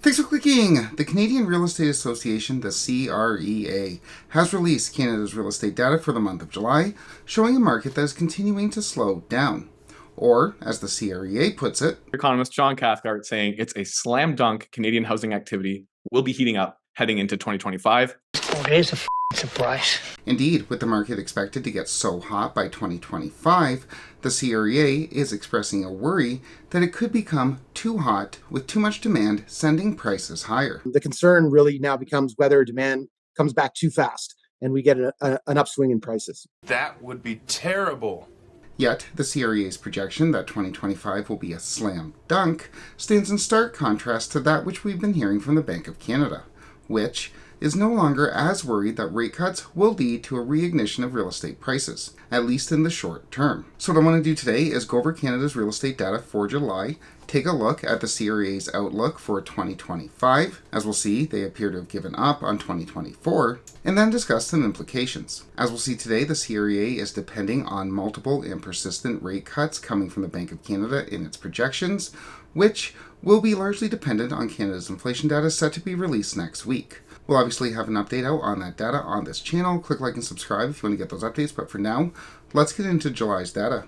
Thanks for clicking! The Canadian Real Estate Association, the CREA, has released Canada's real estate data for the month of July, showing a market that is continuing to slow down. Or, as the CREA puts it, economist John Cathcart saying it's a slam dunk Canadian housing activity will be heating up heading into 2025. Oh, there's a surprise. Indeed, with the market expected to get so hot by 2025, the CREA is expressing a worry that it could become too hot with too much demand sending prices higher. The concern really now becomes whether demand comes back too fast and we get an upswing in prices. That would be terrible. Yet, the CREA's projection that 2025 will be a slam dunk stands in stark contrast to that which we've been hearing from the Bank of Canada, which is no longer as worried that rate cuts will lead to a reignition of real estate prices, at least in the short term. So what I want to do today is go over Canada's real estate data for July, take a look at the CREA's outlook for 2025. As we'll see, they appear to have given up on 2024, and then discuss some implications. As we'll see today, the CREA is depending on multiple and persistent rate cuts coming from the Bank of Canada in its projections, which will be largely dependent on Canada's inflation data set to be released next week. We'll obviously have an update out on that data on this channel. Click like and subscribe if you want to get those updates, but for now, let's get into July's data.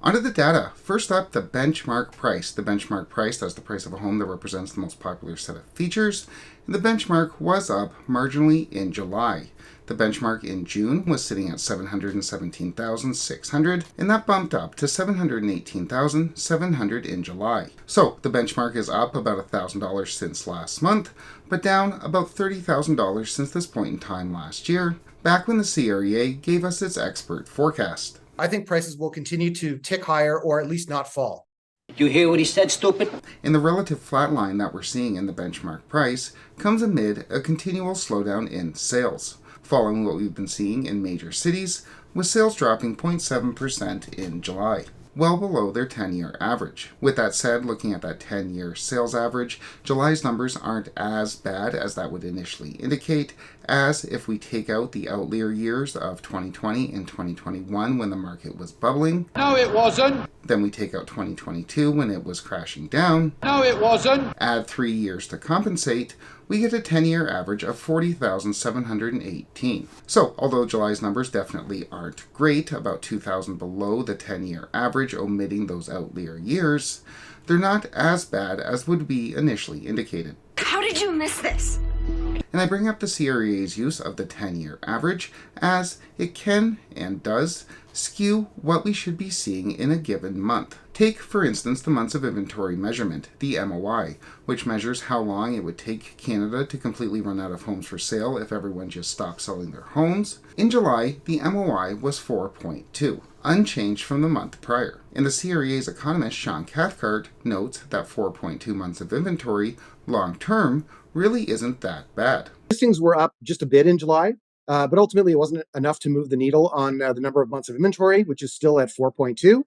Onto the data. First up, the benchmark price. The benchmark price, that's the price of a home that represents the most popular set of features. And the benchmark was up marginally in July. The benchmark in June was sitting at $717,600, and that bumped up to $718,700 in July. So the benchmark is up about $1,000 since last month, but down about $30,000 since this point in time last year, back when the CREA gave us its expert forecast. I think prices will continue to tick higher or at least not fall. You hear what he said, stupid? And the relative flat line that we're seeing in the benchmark price comes amid a continual slowdown in sales, following what we've been seeing in major cities, with sales dropping 0.7% in July, well below their 10-year average. With that said, looking at that 10-year sales average, July's numbers aren't as bad as that would initially indicate, as if we take out the outlier years of 2020 and 2021 when the market was bubbling. No, it wasn't. Then we take out 2022 when it was crashing down. No, it wasn't. Add 3 years to compensate, we get a 10-year average of 40,718. So, although July's numbers definitely aren't great, about 2,000 below the 10-year average, omitting those outlier years, they're not as bad as would be initially indicated. How did you miss this? And I bring up the CREA's use of the 10-year average as it can and does skew what we should be seeing in a given month. Take, for instance, the months of inventory measurement, the MOI, which measures how long it would take Canada to completely run out of homes for sale if everyone just stopped selling their homes. In July, the MOI was 4.2, unchanged from the month prior. And the CREA's economist Sean Cathcart notes that 4.2 months of inventory, long term, really isn't that bad. Listings were up just a bit in July, but ultimately it wasn't enough to move the needle on the number of months of inventory, which is still at 4.2.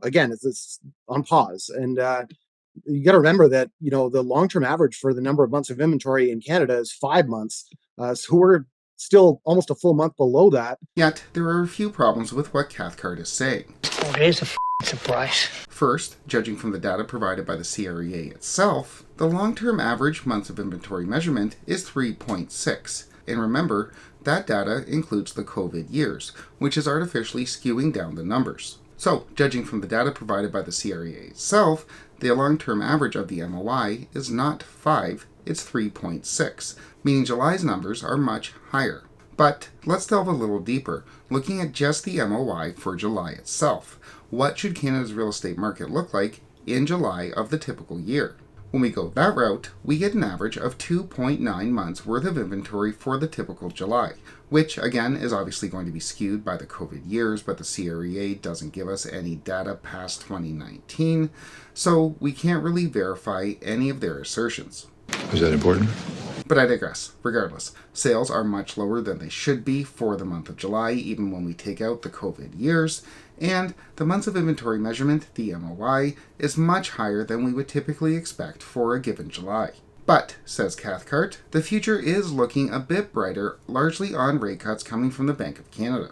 Again, it's on pause. And you got to remember that, the long-term average for the number of months of inventory in Canada is 5 months. So we're still almost a full month below that. Yet, there are a few problems with what Cathcart is saying. Oh, there's a surprise. First, judging from the data provided by the CREA itself, the long-term average months of inventory measurement is 3.6. And remember, that data includes the COVID years, which is artificially skewing down the numbers. So, judging from the data provided by the CREA itself, the long-term average of the MOI is not 5, it's 3.6, meaning July's numbers are much higher. But let's delve a little deeper, looking at just the MOI for July itself. What should Canada's real estate market look like in July of the typical year? When we go that route, we get an average of 2.9 months worth of inventory for the typical July, which again is obviously going to be skewed by the COVID years, but the CREA doesn't give us any data past 2019, so we can't really verify any of their assertions. Is that important? But I digress. Regardless, sales are much lower than they should be for the month of July, even when we take out the COVID years, and the months of inventory measurement, the MOI, is much higher than we would typically expect for a given July. But, says Cathcart, the future is looking a bit brighter, largely on rate cuts coming from the Bank of Canada.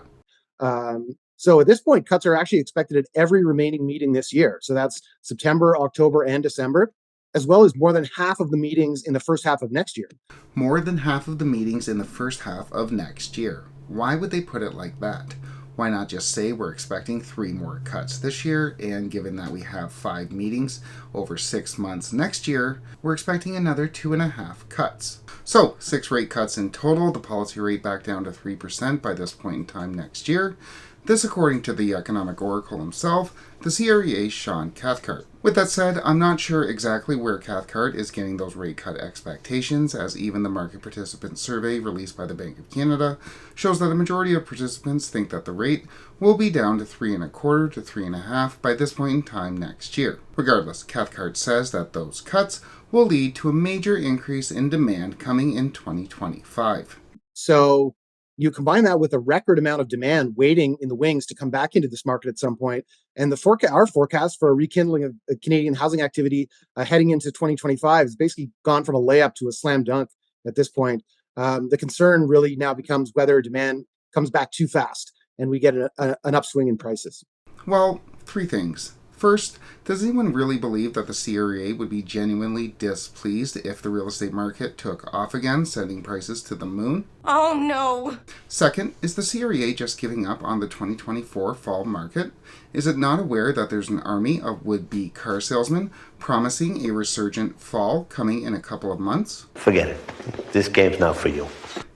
So at this point, cuts are actually expected at every remaining meeting this year. So that's September, October, and December, as well as more than half of the meetings in the first half of next year. More than half of the meetings in the first half of next year. Why would they put it like that? Why not just say we're expecting 3 more cuts this year, and given that we have 5 meetings over 6 months next year, we're expecting another 2.5 cuts. So 6 rate cuts in total, the policy rate back down to 3% by this point in time next year. This according to the economic oracle himself, the CREA's Sean Cathcart. With that said, I'm not sure exactly where Cathcart is getting those rate cut expectations, as even the market participant survey released by the Bank of Canada shows that a majority of participants think that the rate will be down to 3.25 to 3.5 by this point in time next year. Regardless, Cathcart says that those cuts will lead to a major increase in demand coming in 2025. So you combine that with a record amount of demand waiting in the wings to come back into this market at some point, and our forecast for a rekindling of Canadian housing activity heading into 2025 has basically gone from a layup to a slam dunk at this point. The concern really now becomes whether demand comes back too fast and we get an upswing in prices. Well, 3 things. First, does anyone really believe that the CREA would be genuinely displeased if the real estate market took off again, sending prices to the moon? Oh no! Second, is the CREA just giving up on the 2024 fall market? Is it not aware that there's an army of would-be car salesmen promising a resurgent fall coming in a couple of months? Forget it. This game's not for you.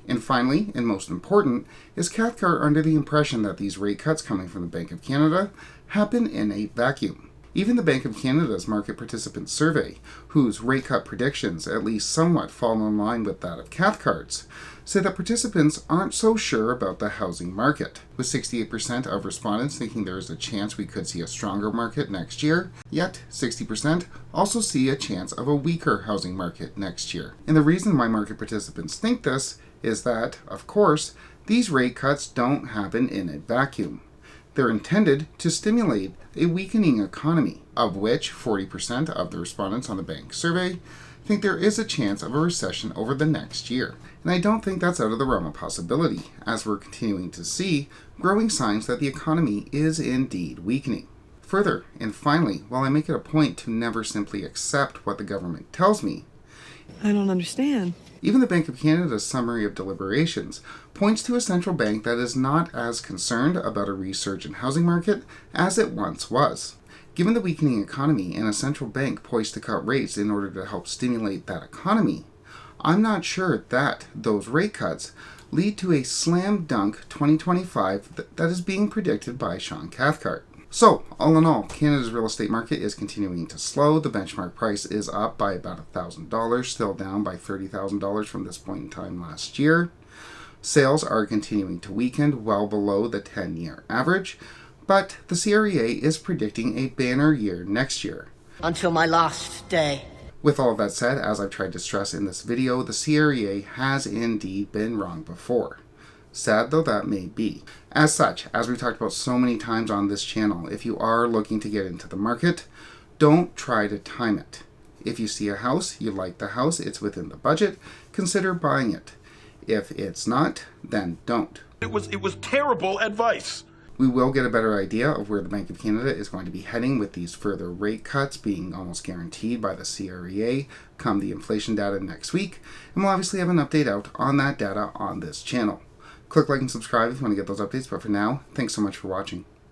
And finally, and most important, is Cathcart under the impression that these rate cuts coming from the Bank of Canada happen in a vacuum? Even the Bank of Canada's market participant survey, whose rate cut predictions at least somewhat fall in line with that of Cathcart's, say that participants aren't so sure about the housing market, with 68% of respondents thinking there is a chance we could see a stronger market next year, yet 60% also see a chance of a weaker housing market next year. And the reason why market participants think this is that, of course, these rate cuts don't happen in a vacuum. They're intended to stimulate a weakening economy, of which 40% of the respondents on the bank survey think there is a chance of a recession over the next year. And I don't think that's out of the realm of possibility, as we're continuing to see growing signs that the economy is indeed weakening. Further, and finally, while I make it a point to never simply accept what the government tells me, I don't understand. even the Bank of Canada's summary of deliberations points to a central bank that is not as concerned about a resurgent housing market as it once was. Given the weakening economy and a central bank poised to cut rates in order to help stimulate that economy, I'm not sure that those rate cuts lead to a slam dunk 2025 that is being predicted by Sean Cathcart. So, all in all, Canada's real estate market is continuing to slow. The benchmark price is up by about $1,000, still down by $30,000 from this point in time last year. Sales are continuing to weaken, well below the 10-year average, but the CREA is predicting a banner year next year. Until my last day. With all of that said, as I've tried to stress in this video, the CREA has indeed been wrong before. Sad though that may be. As such, as we've talked about so many times on this channel, if you are looking to get into the market, don't try to time it. If you see a house, you like the house, it's within the budget, consider buying it. If it's not, then don't. It was terrible advice. We will get a better idea of where the Bank of Canada is going to be heading, with these further rate cuts being almost guaranteed by the CREA come the inflation data next week, and we'll obviously have an update out on that data on this channel. Click like and subscribe if you want to get those updates, but for now, thanks so much for watching.